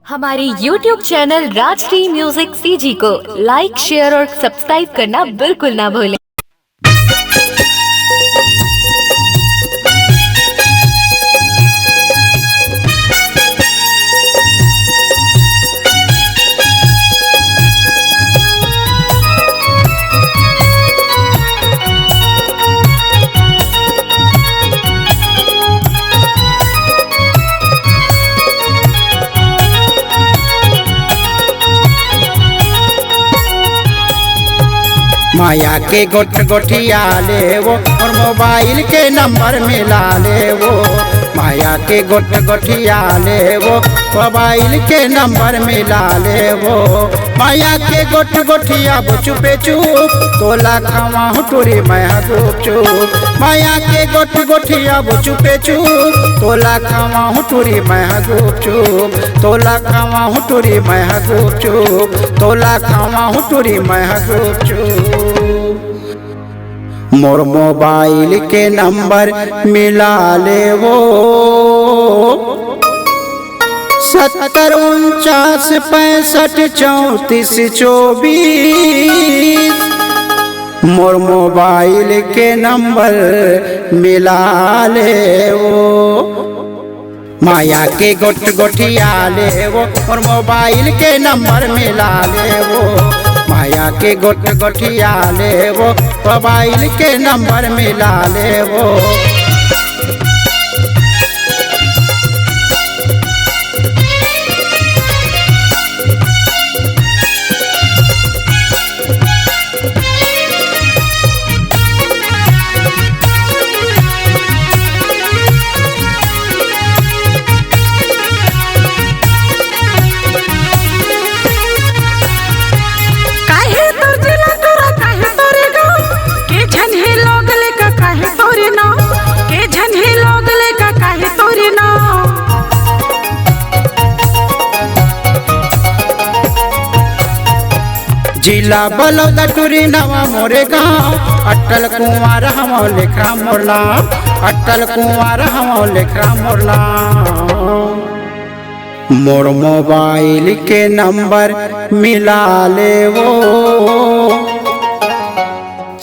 हमारे YouTube channel Rajshri music CG को like, share और सब्सक्राइब करना बिल्कुल ना भूलें। माया के गोठिया ले वो और मोबाइल के नंबर मिला ले वो। माया के गोठिया ले वो मोबाइल के नंबर मिला ले वो। माया के गोठिया वो चुपे चुप तोला खावा टूरी मैं गुप चुप। माया के गोठिया वो चुपे चुप तोला खावा टूरी मैं गुप चुप। तोला खावा टूरी मैं गुप चुप। तोला खावा टूरी मैं गुप चुप। मोर मोबाइल के नंबर मिला ले वो 70 49 65 34 24। मोर मोबाइल के नंबर मिला ले वो। माया के गोठिया ले वो और मोबाइल के नंबर मिला ले वो। माया के गोठिया ले वो मोबाइल के नंबर मिला ले वो। जिला बलौदा टूरी नवा मोरे गाँव अटल कुंवर हम लिखा मोरला। अटल कुंवर हम लिखा मोरला। मोर मोबाइल के नंबर मिला ले वो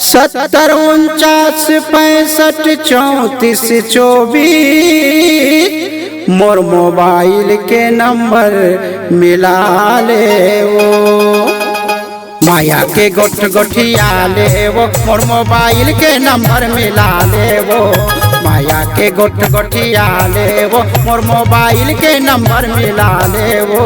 70 49 65 34 24। मोर मोबाइल के नंबर मिला ले वो। माया के गोठिया ले वो मोर मोबाइल के नंबर मिला ले वो। माया के गोठिया ले वो मोर मोबाइल के नंबर मिला ले वो।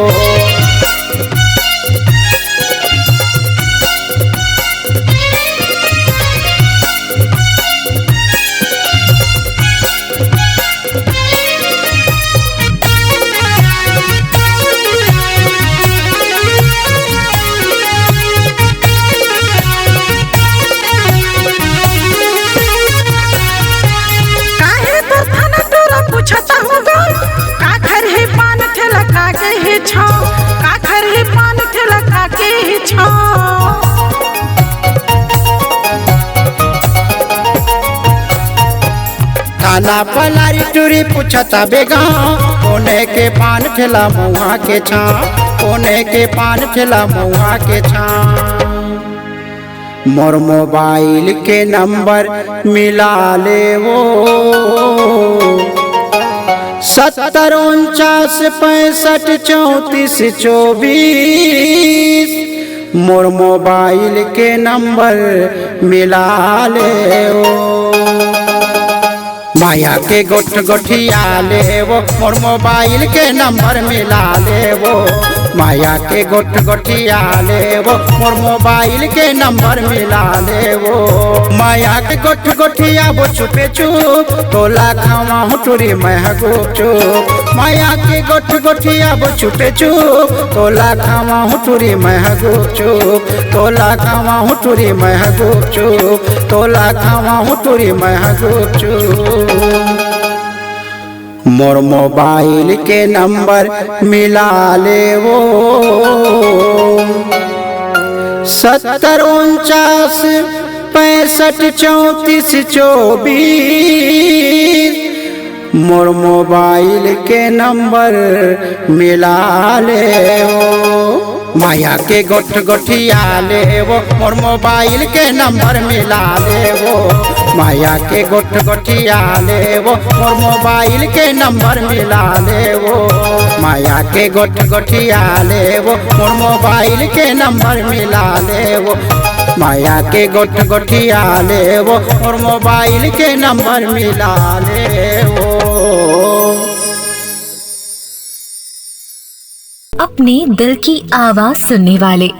थाना पलारी टूरी पूछता बेगाँव कोने के पान ठेला मुआ के छा। कोने के पान ठेला मुआ के छा। मोर मोबाइल के नंबर मिला ले वो 70 49 65 34 24। मोर मोबाइल के नंबर मिला ले वो। माया के गोठिया ले वो मोर मोबाइल के नंबर मिला ले वो। माया के गोठिया ले वो मोर मोबाइल के नंबर मिला ले वो। माया के गोठिया वो चुपे चुप तोला खावा टूरी मैं गुप चुप। माया के गोठिया वो चुपे चुप तोला खावा टूरी मैं गुप चुप। तोला खावा टूरी मैं गुप चुप। तोला खावा टूरी मैं गुप चुप। मोर मोबाइल के नंबर मिला ले वो 70 49 65 34 24। मोर मोबाइल के नंबर मिला ले वो। माया के गोठ गोठिया ले वो, मोर मोबाइल के नंबर मिला ले वो। माया के गोठ गोठिया ले वो, मोर मोबाइल के नंबर मिला ले वो। माया के गोठ गोठिया ले वो, मोर मोबाइल के नंबर मिला ले वो। माया के गोठ गोठिया ले वो, और मोबाइल के नंबर मिला ले वो। अपने दिल की आवाज सुनने वाले,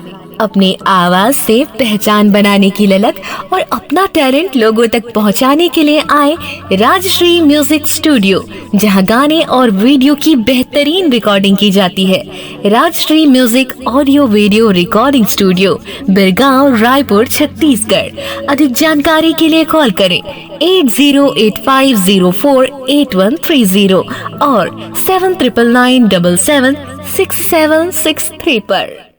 अपने आवाज से पहचान बनाने की ललक और अपना टैलेंट लोगों तक पहुंचाने के लिए आए राजश्री म्यूजिक स्टूडियो, जहां गाने और वीडियो की बेहतरीन रिकॉर्डिंग की जाती है। Rajshri music audio video recording studio, Birgaon, Raipur, Chhattisgarh. अधिक जानकारी के लिए कॉल करें 8085048130 और 7999776763 पर।